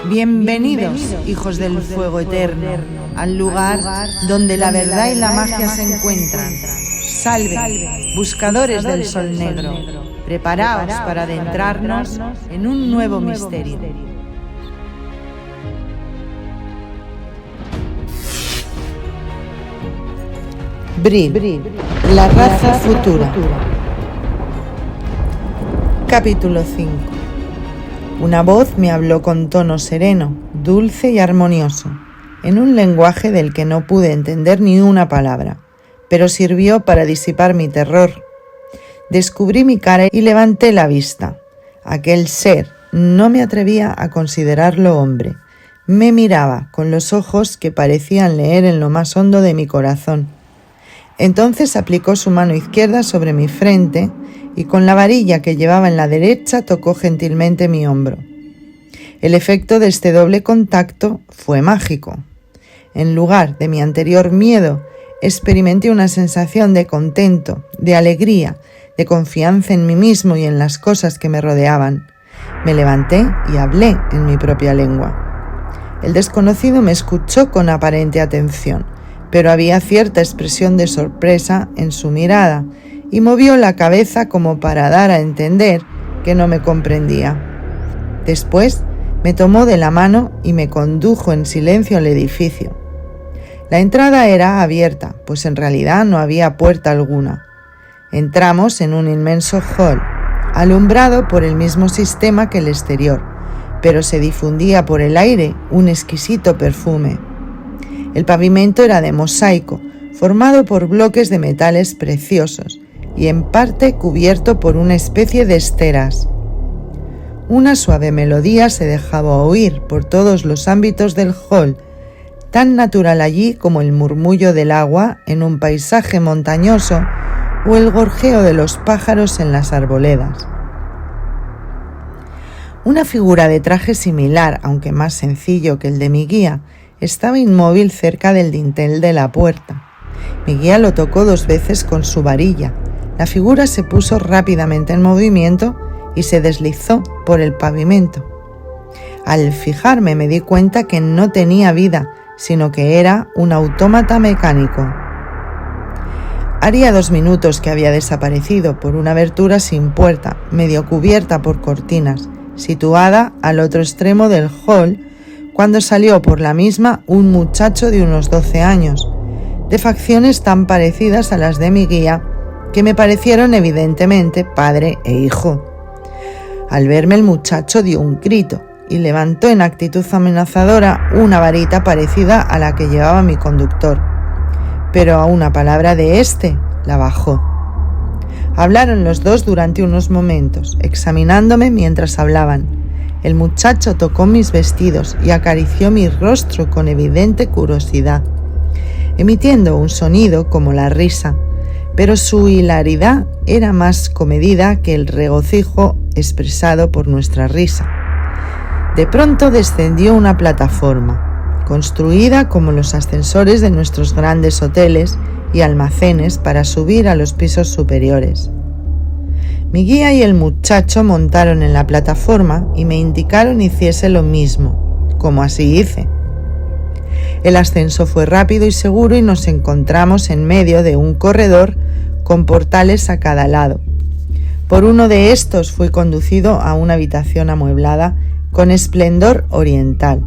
Bienvenidos, hijos del fuego eterno, al lugar donde la verdad y la magia se encuentran. Salve, buscadores del sol negro, preparaos para adentrarnos en un nuevo misterio. Bree, la raza futura. Capítulo 5. Una voz me habló con tono sereno, dulce y armonioso, en un lenguaje del que no pude entender ni una palabra, pero sirvió para disipar mi terror. Descubrí mi cara y levanté la vista. Aquel ser, no me atrevía a considerarlo hombre, me miraba con los ojos que parecían leer en lo más hondo de mi corazón. Entonces aplicó su mano izquierda sobre mi frente y con la varilla que llevaba en la derecha tocó gentilmente mi hombro. El efecto de este doble contacto fue mágico. En lugar de mi anterior miedo, experimenté una sensación de contento, de alegría, de confianza en mí mismo y en las cosas que me rodeaban. Me levanté y hablé en mi propia lengua. El desconocido me escuchó con aparente atención, pero había cierta expresión de sorpresa en su mirada y movió la cabeza como para dar a entender que no me comprendía. Después me tomó de la mano y me condujo en silencio al edificio. La entrada era abierta, pues en realidad no había puerta alguna. Entramos en un inmenso hall, alumbrado por el mismo sistema que el exterior, pero se difundía por el aire un exquisito perfume. El pavimento era de mosaico, formado por bloques de metales preciosos y en parte cubierto por una especie de esteras. Una suave melodía se dejaba oír por todos los ámbitos del hall, tan natural allí como el murmullo del agua en un paisaje montañoso o el gorjeo de los pájaros en las arboledas. Una figura de traje similar, aunque más sencillo que el de mi guía, estaba inmóvil cerca del dintel de la puerta. Mi guía lo tocó 2 veces con su varilla. La figura se puso rápidamente en movimiento y se deslizó por el pavimento. Al fijarme me di cuenta que no tenía vida, sino que era un autómata mecánico. Haría 2 minutos que había desaparecido por una abertura sin puerta, medio cubierta por cortinas, situada al otro extremo del hall, cuando salió por la misma un muchacho de unos 12 años, de facciones tan parecidas a las de mi guía, que me parecieron evidentemente padre e hijo. Al verme el muchacho dio un grito y levantó en actitud amenazadora una varita parecida a la que llevaba mi conductor, pero a una palabra de éste la bajó. Hablaron los dos durante unos momentos, examinándome mientras hablaban. El muchacho tocó mis vestidos y acarició mi rostro con evidente curiosidad, emitiendo un sonido como la risa, pero su hilaridad era más comedida que el regocijo expresado por nuestra risa. De pronto descendió una plataforma, construida como los ascensores de nuestros grandes hoteles y almacenes para subir a los pisos superiores. Mi guía y el muchacho montaron en la plataforma y me indicaron hiciese lo mismo, como así hice. El ascenso fue rápido y seguro y nos encontramos en medio de un corredor con portales a cada lado. Por uno de estos fui conducido a una habitación amueblada con esplendor oriental.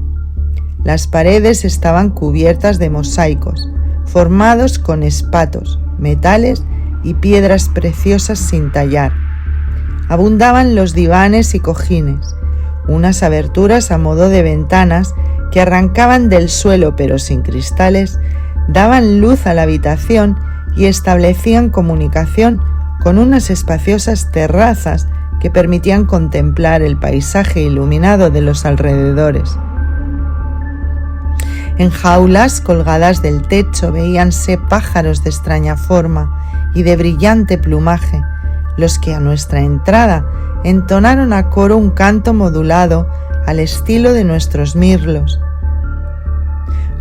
Las paredes estaban cubiertas de mosaicos, formados con espatos, metales y piedras preciosas sin tallar. Abundaban los divanes y cojines, unas aberturas a modo de ventanas que arrancaban del suelo pero sin cristales, daban luz a la habitación y establecían comunicación con unas espaciosas terrazas que permitían contemplar el paisaje iluminado de los alrededores. En jaulas colgadas del techo veíanse pájaros de extraña forma y de brillante plumaje, los que a nuestra entrada entonaron a coro un canto modulado al estilo de nuestros mirlos.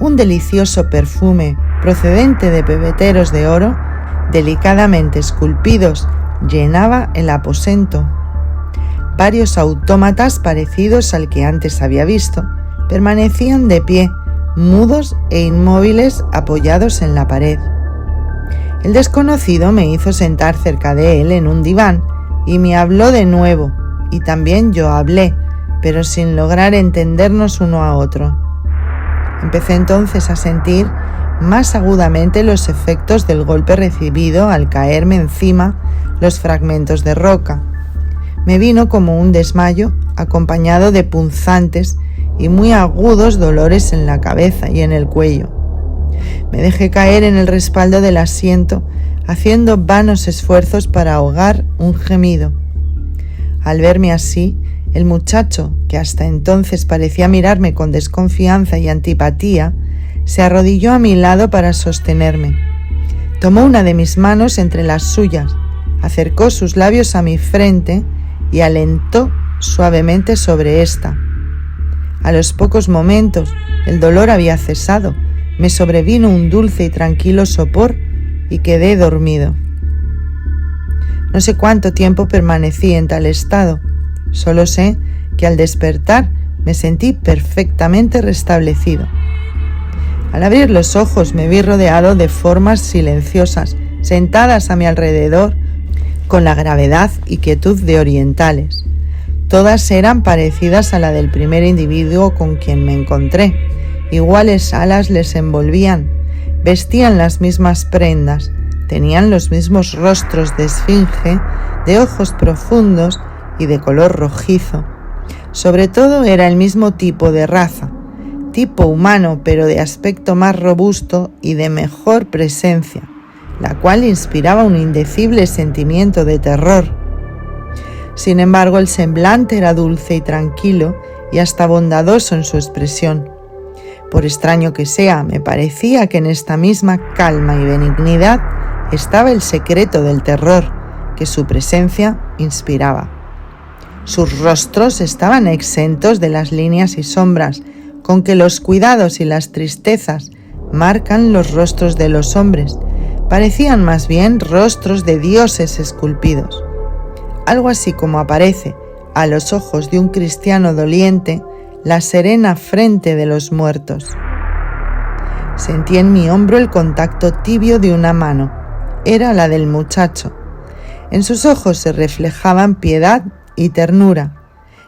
Un delicioso perfume procedente de pebeteros de oro, delicadamente esculpidos, llenaba el aposento. Varios autómatas parecidos al que antes había visto permanecían de pie, mudos e inmóviles apoyados en la pared. El desconocido me hizo sentar cerca de él en un diván y me habló de nuevo, y también yo hablé, pero sin lograr entendernos uno a otro. Empecé entonces a sentir más agudamente los efectos del golpe recibido al caerme encima los fragmentos de roca. Me vino como un desmayo, acompañado de punzantes y muy agudos dolores en la cabeza y en el cuello. Me dejé caer en el respaldo del asiento, haciendo vanos esfuerzos para ahogar un gemido. Al verme así, el muchacho, que hasta entonces parecía mirarme con desconfianza y antipatía, se arrodilló a mi lado para sostenerme. Tomó una de mis manos entre las suyas, acercó sus labios a mi frente y alentó suavemente sobre ésta. A los pocos momentos el dolor había cesado, me sobrevino un dulce y tranquilo sopor y quedé dormido. No sé cuánto tiempo permanecí en tal estado, solo sé que al despertar me sentí perfectamente restablecido. Al abrir los ojos me vi rodeado de formas silenciosas, sentadas a mi alrededor con la gravedad y quietud de orientales. Todas eran parecidas a la del primer individuo con quien me encontré. Iguales alas les envolvían, vestían las mismas prendas, tenían los mismos rostros de esfinge, de ojos profundos y de color rojizo. Sobre todo era el mismo tipo de raza, tipo humano pero de aspecto más robusto y de mejor presencia, la cual inspiraba un indecible sentimiento de terror. Sin embargo, el semblante era dulce y tranquilo y hasta bondadoso en su expresión. Por extraño que sea, me parecía que en esta misma calma y benignidad estaba el secreto del terror que su presencia inspiraba. Sus rostros estaban exentos de las líneas y sombras con que los cuidados y las tristezas marcan los rostros de los hombres. Parecían más bien rostros de dioses esculpidos. Algo así como aparece, a los ojos de un cristiano doliente, la serena frente de los muertos. Sentí en mi hombro el contacto tibio de una mano. Era la del muchacho. En sus ojos se reflejaban piedad y ternura,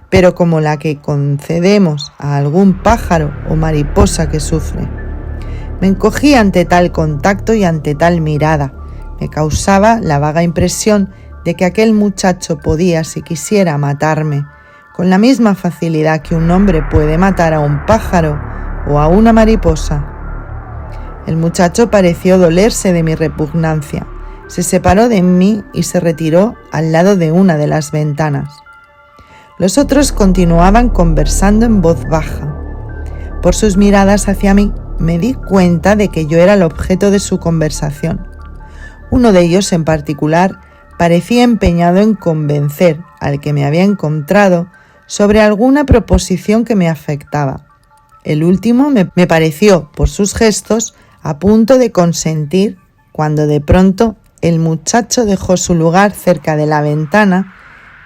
pero como la que concedemos a algún pájaro o mariposa que sufre. Me encogí ante tal contacto y ante tal mirada. Me causaba la vaga impresión de que aquel muchacho podía, si quisiera, matarme, con la misma facilidad que un hombre puede matar a un pájaro o a una mariposa. El muchacho pareció dolerse de mi repugnancia. Se separó de mí y se retiró al lado de una de las ventanas. Los otros continuaban conversando en voz baja. Por sus miradas hacia mí, me di cuenta de que yo era el objeto de su conversación. Uno de ellos en particular parecía empeñado en convencer al que me había encontrado sobre alguna proposición que me afectaba. El último me pareció, por sus gestos, a punto de consentir, cuando de pronto el muchacho dejó su lugar cerca de la ventana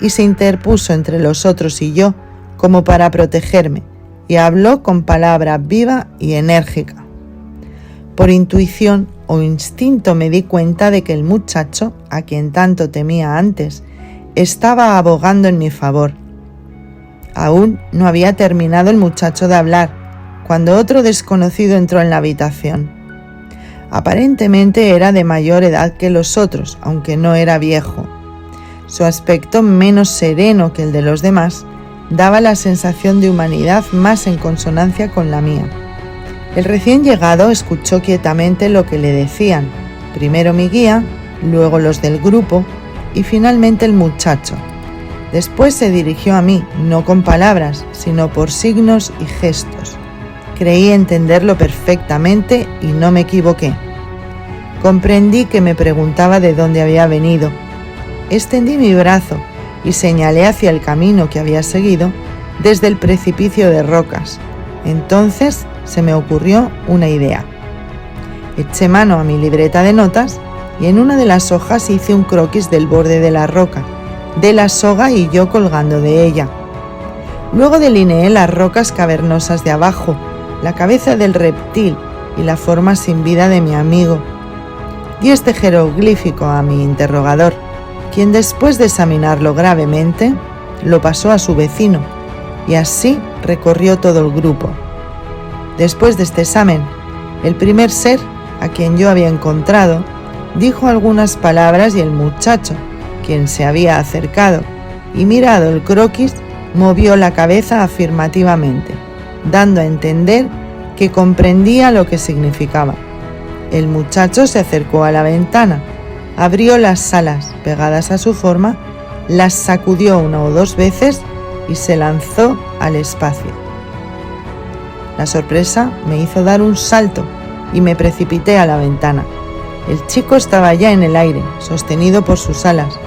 y se interpuso entre los otros y yo, como para protegerme, y habló con palabra viva y enérgica. Por intuición o instinto me di cuenta de que el muchacho, a quien tanto temía antes, estaba abogando en mi favor. Aún no había terminado el muchacho de hablar, cuando otro desconocido entró en la habitación. Aparentemente era de mayor edad que los otros, aunque no era viejo. Su aspecto, menos sereno que el de los demás, daba la sensación de humanidad más en consonancia con la mía. El recién llegado escuchó quietamente lo que le decían, primero mi guía, luego los del grupo y finalmente el muchacho. Después se dirigió a mí, no con palabras, sino por signos y gestos. Creí entenderlo perfectamente y no me equivoqué. Comprendí que me preguntaba de dónde había venido. Extendí mi brazo y señalé hacia el camino que había seguido desde el precipicio de rocas. Entonces se me ocurrió una idea. Eché mano a mi libreta de notas y en una de las hojas hice un croquis del borde de la roca, de la soga y yo colgando de ella. Luego delineé las rocas cavernosas de abajo, la cabeza del reptil y la forma sin vida de mi amigo. Di este jeroglífico a mi interrogador, quien después de examinarlo gravemente, lo pasó a su vecino, y así recorrió todo el grupo. Después de este examen, el primer ser a quien yo había encontrado dijo algunas palabras y el muchacho, quien se había acercado y mirado el croquis, movió la cabeza afirmativamente, dando a entender que comprendía lo que significaba. El muchacho se acercó a la ventana, abrió las alas pegadas a su forma, las sacudió 1 o 2 veces y se lanzó al espacio. La sorpresa me hizo dar un salto y me precipité a la ventana. El chico estaba ya en el aire, sostenido por sus alas,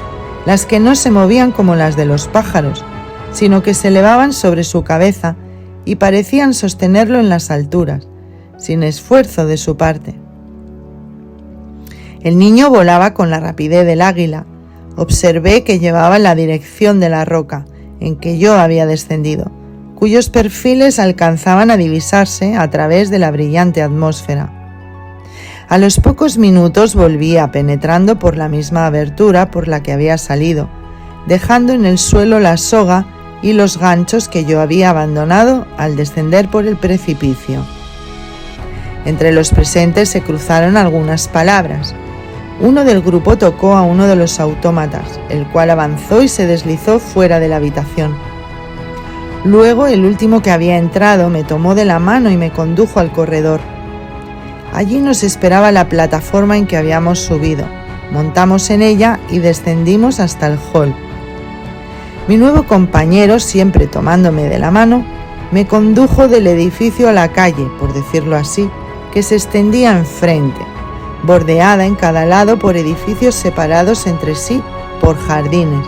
las que no se movían como las de los pájaros, sino que se elevaban sobre su cabeza y parecían sostenerlo en las alturas, sin esfuerzo de su parte. El niño volaba con la rapidez del águila. Observé que llevaba la dirección de la roca en que yo había descendido, cuyos perfiles alcanzaban a divisarse a través de la brillante atmósfera. A los pocos minutos volvía penetrando por la misma abertura por la que había salido, dejando en el suelo la soga y los ganchos que yo había abandonado al descender por el precipicio. Entre los presentes se cruzaron algunas palabras. Uno del grupo tocó a uno de los autómatas, el cual avanzó y se deslizó fuera de la habitación. Luego el último que había entrado me tomó de la mano y me condujo al corredor. Allí nos esperaba la plataforma en que habíamos subido. Montamos en ella y descendimos hasta el hall. Mi nuevo compañero, siempre tomándome de la mano, me condujo del edificio a la calle, por decirlo así, que se extendía enfrente, bordeada en cada lado por edificios separados entre sí por jardines,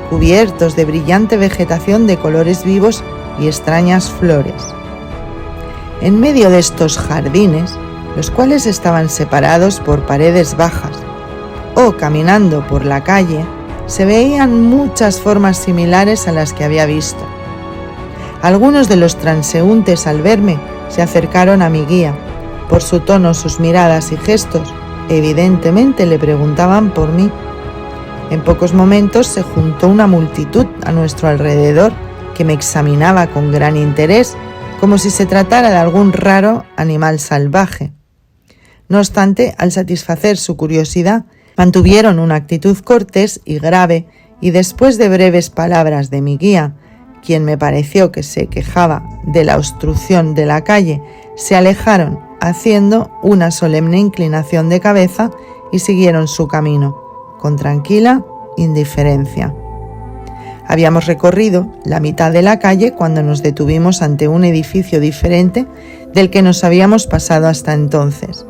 cubiertos de brillante vegetación de colores vivos y extrañas flores. En medio de estos jardines, los cuales estaban separados por paredes bajas, o caminando por la calle, se veían muchas formas similares a las que había visto. Algunos de los transeúntes al verme se acercaron a mi guía. Por su tono, sus miradas y gestos, evidentemente le preguntaban por mí. En pocos momentos se juntó una multitud a nuestro alrededor que me examinaba con gran interés, como si se tratara de algún raro animal salvaje. No obstante, al satisfacer su curiosidad, mantuvieron una actitud cortés y grave, y después de breves palabras de mi guía, quien me pareció que se quejaba de la obstrucción de la calle, se alejaron haciendo una solemne inclinación de cabeza y siguieron su camino, con tranquila indiferencia. Habíamos recorrido la mitad de la calle cuando nos detuvimos ante un edificio diferente del que nos habíamos pasado hasta entonces.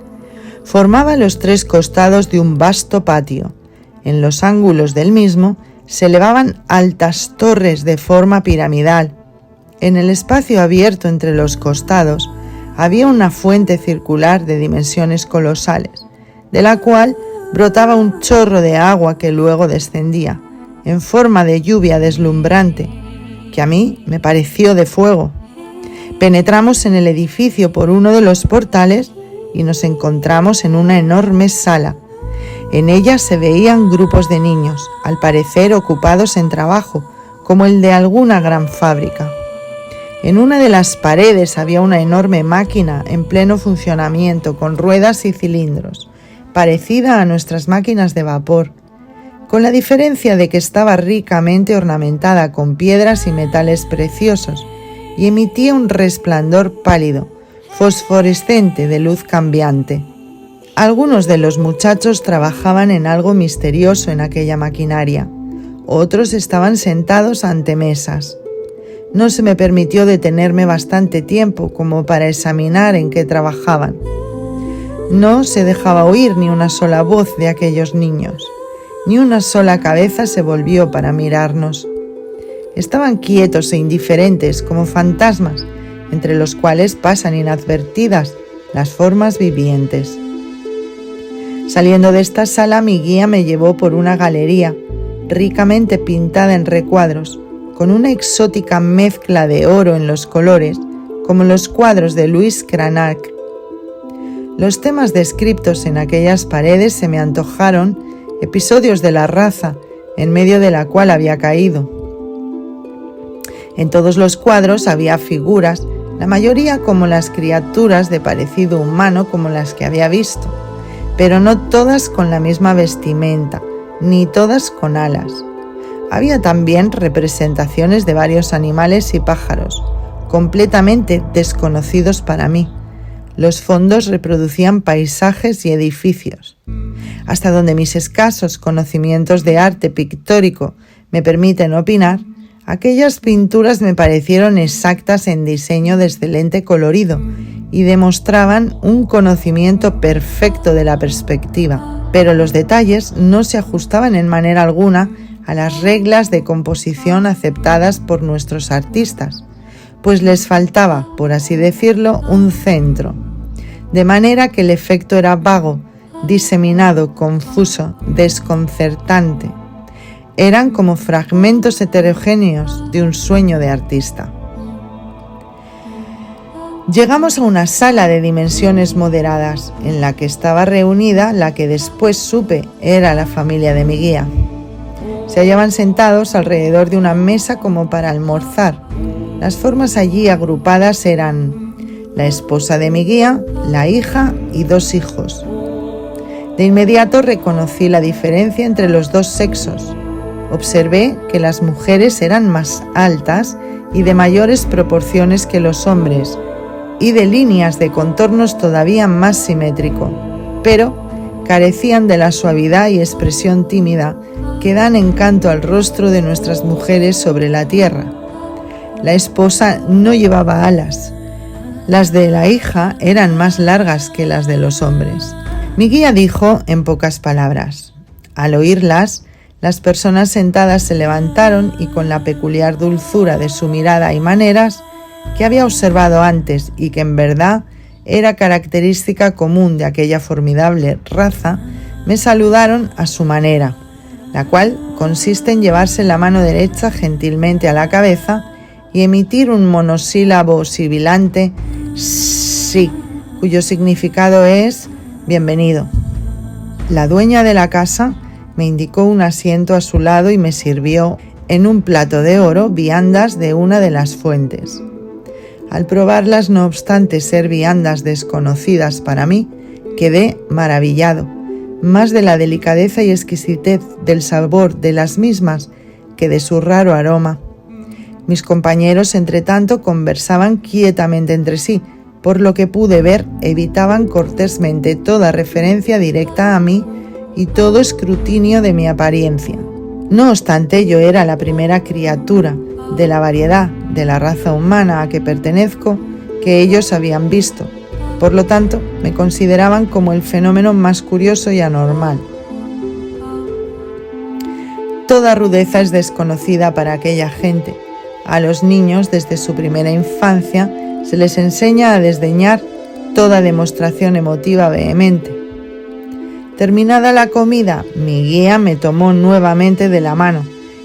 Formaba los 3 costados de un vasto patio. En los ángulos del mismo se elevaban altas torres de forma piramidal. En el espacio abierto entre los costados había una fuente circular de dimensiones colosales, de la cual brotaba un chorro de agua que luego descendía, en forma de lluvia deslumbrante, que a mí me pareció de fuego. Penetramos en el edificio por uno de los portales y nos encontramos en una enorme sala. En ella se veían grupos de niños, al parecer ocupados en trabajo, como el de alguna gran fábrica. En una de las paredes había una enorme máquina en pleno funcionamiento con ruedas y cilindros, parecida a nuestras máquinas de vapor, con la diferencia de que estaba ricamente ornamentada con piedras y metales preciosos y emitía un resplandor pálido, fosforescente de luz cambiante. Algunos de los muchachos trabajaban en algo misterioso en aquella maquinaria, otros estaban sentados ante mesas. No se me permitió detenerme bastante tiempo como para examinar en qué trabajaban. No se dejaba oír ni una sola voz de aquellos niños, ni una sola cabeza se volvió para mirarnos. Estaban quietos e indiferentes como fantasmas, entre los cuales pasan inadvertidas las formas vivientes. Saliendo de esta sala, mi guía me llevó por una galería ricamente pintada en recuadros, con una exótica mezcla de oro en los colores, como los cuadros de Louis Cranach. Los temas descritos en aquellas paredes se me antojaron episodios de la raza en medio de la cual había caído. En todos los cuadros había figuras, la mayoría como las criaturas de parecido humano como las que había visto, pero no todas con la misma vestimenta, ni todas con alas. Había también representaciones de varios animales y pájaros, completamente desconocidos para mí. Los fondos reproducían paisajes y edificios. Hasta donde mis escasos conocimientos de arte pictórico me permiten opinar, aquellas pinturas me parecieron exactas en diseño de excelente colorido y demostraban un conocimiento perfecto de la perspectiva, pero los detalles no se ajustaban en manera alguna a las reglas de composición aceptadas por nuestros artistas, pues les faltaba, por así decirlo, un centro, de manera que el efecto era vago, diseminado, confuso, desconcertante. Eran como fragmentos heterogéneos de un sueño de artista. Llegamos a una sala de dimensiones moderadas, en la que estaba reunida la que después supe era la familia de mi guía. Se hallaban sentados alrededor de una mesa como para almorzar. Las formas allí agrupadas eran la esposa de mi guía, la hija y 2 hijos. De inmediato reconocí la diferencia entre los 2 sexos. Observé que las mujeres eran más altas y de mayores proporciones que los hombres, y de líneas de contornos todavía más simétrico, pero carecían de la suavidad y expresión tímida que dan encanto al rostro de nuestras mujeres sobre la tierra. La esposa no llevaba alas. Las de la hija eran más largas que las de los hombres. Mi guía dijo en pocas palabras. Al oírlas, las personas sentadas se levantaron y con la peculiar dulzura de su mirada y maneras que había observado antes y que en verdad era característica común de aquella formidable raza, me saludaron a su manera, la cual consiste en llevarse la mano derecha gentilmente a la cabeza y emitir un monosílabo sibilante sí, cuyo significado es bienvenido. La dueña de la casa me indicó un asiento a su lado y me sirvió en un plato de oro viandas de una de las fuentes. Al probarlas, no obstante ser viandas desconocidas para mí, quedé maravillado, más de la delicadeza y exquisitez del sabor de las mismas que de su raro aroma. Mis compañeros, entre tanto, conversaban quietamente entre sí, por lo que pude ver, evitaban cortésmente toda referencia directa a mí y todo escrutinio de mi apariencia. No obstante, yo era la primera criatura de la variedad de la raza humana a que pertenezco que ellos habían visto. Por lo tanto, me consideraban como el fenómeno más curioso y anormal. Toda rudeza es desconocida para aquella gente. A los niños, desde su primera infancia, se les enseña a desdeñar toda demostración emotiva vehemente. Terminada la comida, mi guía me tomó nuevamente de la mano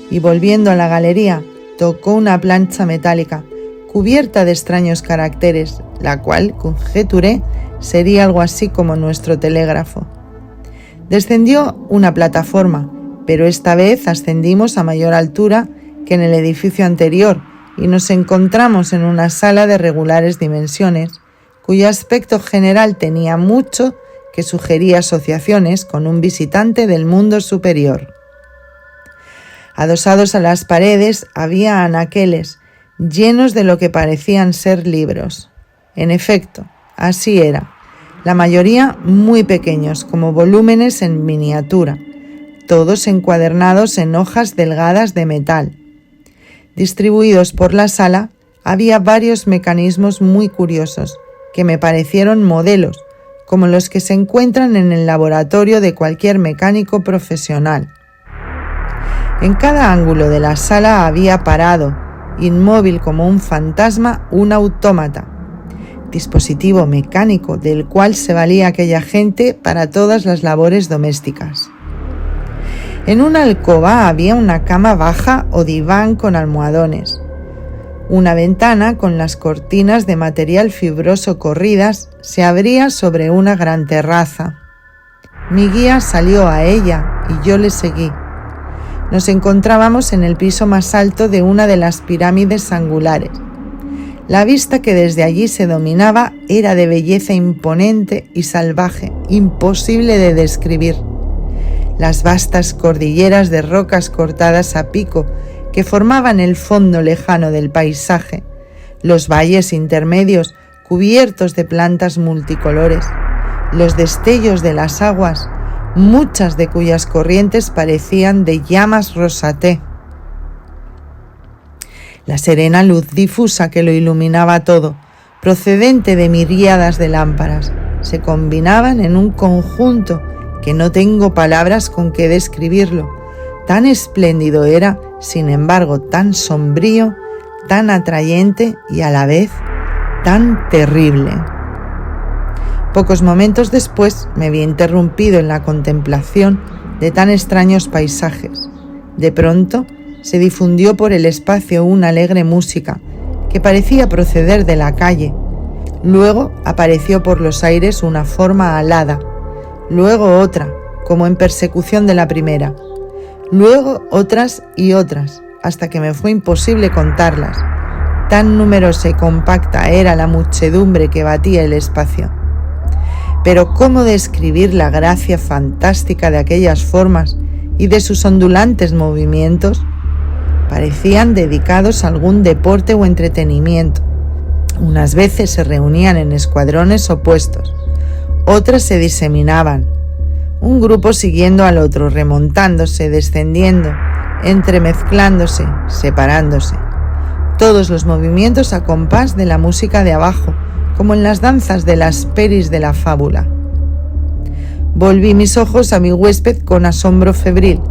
y, volviendo a la galería, tocó una plancha metálica cubierta de extraños caracteres, la cual, conjeturé, sería algo así como nuestro telégrafo. Descendió una plataforma, pero esta vez ascendimos a mayor altura que en el edificio anterior y nos encontramos en una sala de regulares dimensiones, cuyo aspecto general tenía mucho que sugería asociaciones con un visitante del mundo superior. Adosados a las paredes había anaqueles llenos de lo que parecían ser libros. En efecto, así era, la mayoría muy pequeños, como volúmenes en miniatura, todos encuadernados en hojas delgadas de metal. Distribuidos por la sala, había varios mecanismos muy curiosos que me parecieron modelos, como los que se encuentran en el laboratorio de cualquier mecánico profesional. En cada ángulo de la sala había parado, inmóvil como un fantasma, un autómata, dispositivo mecánico del cual se valía aquella gente para todas las labores domésticas. En una alcoba había una cama baja o diván con almohadones. Una ventana con las cortinas de material fibroso corridas se abría sobre una gran terraza. Mi guía salió a ella y yo le seguí. Nos encontrábamos en el piso más alto de una de las pirámides angulares. La vista que desde allí se dominaba era de belleza imponente y salvaje, imposible de describir. Las vastas cordilleras de rocas cortadas a pico que formaban el fondo lejano del paisaje, los valles intermedios cubiertos de plantas multicolores, los destellos de las aguas, muchas de cuyas corrientes parecían de llamas rosaté. La serena luz difusa que lo iluminaba todo, procedente de miríadas de lámparas, se combinaban en un conjunto que no tengo palabras con que describirlo. Tan espléndido era, sin embargo, tan sombrío, tan atrayente y a la vez tan terrible. Pocos momentos después me vi interrumpido en la contemplación de tan extraños paisajes. De pronto se difundió por el espacio una alegre música que parecía proceder de la calle. Luego apareció por los aires una forma alada, luego otra, como en persecución de la primera, luego otras y otras, hasta que me fue imposible contarlas. Tan numerosa y compacta era la muchedumbre que batía el espacio. Pero ¿cómo describir la gracia fantástica de aquellas formas y de sus ondulantes movimientos? Parecían dedicados a algún deporte o entretenimiento. Unas veces se reunían en escuadrones opuestos, otras se diseminaban, un grupo siguiendo al otro, remontándose, descendiendo, entremezclándose, separándose. Todos los movimientos a compás de la música de abajo, como en las danzas de las peris de la fábula. Volví mis ojos a mi huésped con asombro febril.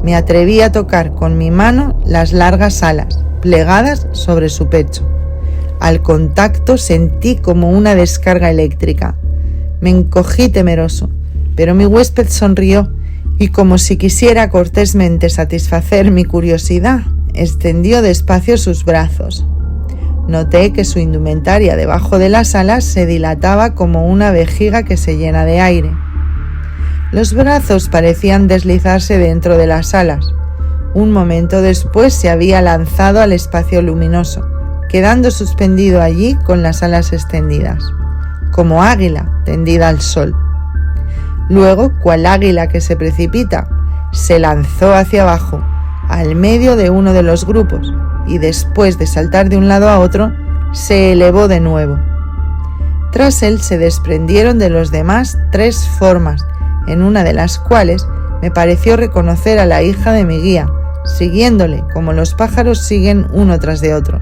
Me atreví a tocar con mi mano las largas alas, plegadas sobre su pecho. Al contacto sentí como una descarga eléctrica. Me encogí temeroso, pero mi huésped sonrió y, como si quisiera cortésmente satisfacer mi curiosidad, extendió despacio sus brazos. Noté que su indumentaria debajo de las alas se dilataba como una vejiga que se llena de aire. Los brazos parecían deslizarse dentro de las alas. Un momento después se había lanzado al espacio luminoso, quedando suspendido allí con las alas extendidas, como águila tendida al sol. Luego, cual águila que se precipita, se lanzó hacia abajo, al medio de uno de los grupos, y después de saltar de un lado a otro, se elevó de nuevo. Tras él se desprendieron de los demás 3 formas, en una de las cuales me pareció reconocer a la hija de mi guía, siguiéndole como los pájaros siguen uno tras de otro.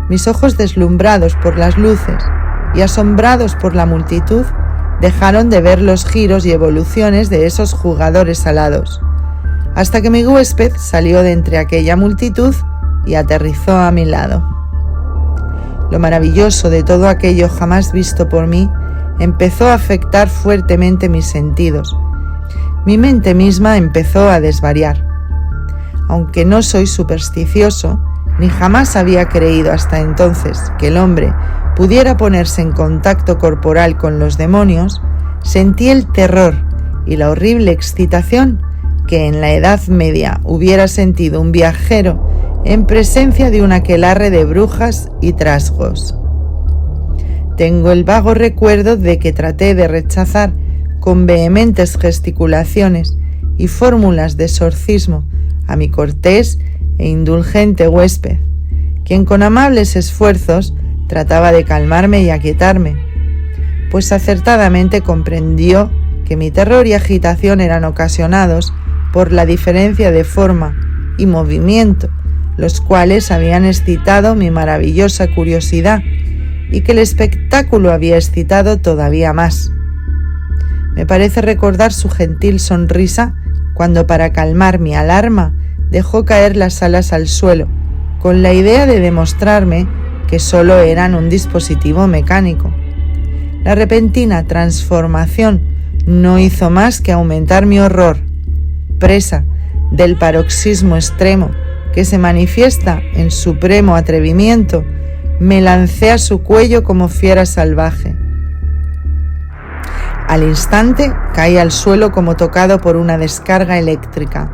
Mis ojos, deslumbrados por las luces y asombrados por la multitud, dejaron de ver los giros y evoluciones de esos jugadores alados, hasta que mi huésped salió de entre aquella multitud y aterrizó a mi lado. Lo maravilloso de todo aquello jamás visto por mí empezó a afectar fuertemente mis sentidos. Mi mente misma empezó a desvariar. Aunque no soy supersticioso, ni jamás había creído hasta entonces que el hombre pudiera ponerse en contacto corporal con los demonios, sentí el terror y la horrible excitación que en la Edad Media hubiera sentido un viajero en presencia de un aquelarre de brujas y trasgos. Tengo el vago recuerdo de que traté de rechazar con vehementes gesticulaciones y fórmulas de exorcismo a mi cortés e indulgente huésped, quien con amables esfuerzos trataba de calmarme y aquietarme, pues acertadamente comprendió que mi terror y agitación eran ocasionados por la diferencia de forma y movimiento, los cuales habían excitado mi maravillosa curiosidad y que el espectáculo había excitado todavía más. Me parece recordar su gentil sonrisa cuando, para calmar mi alarma, dejó caer las alas al suelo, con la idea de demostrarme que solo eran un dispositivo mecánico. La repentina transformación no hizo más que aumentar mi horror. presa del paroxismo extremo que se manifiesta en supremo atrevimiento, me lancé a su cuello como fiera salvaje. Al instante caí al suelo como tocado por una descarga eléctrica.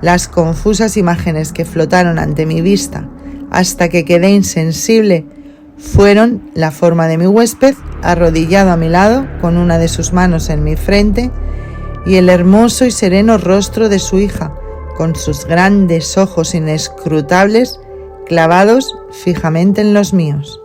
Las confusas imágenes que flotaron ante mi vista hasta que quedé insensible fueron la forma de mi huésped arrodillado a mi lado con una de sus manos en mi frente y el hermoso y sereno rostro de su hija con sus grandes ojos inescrutables clavados fijamente en los míos.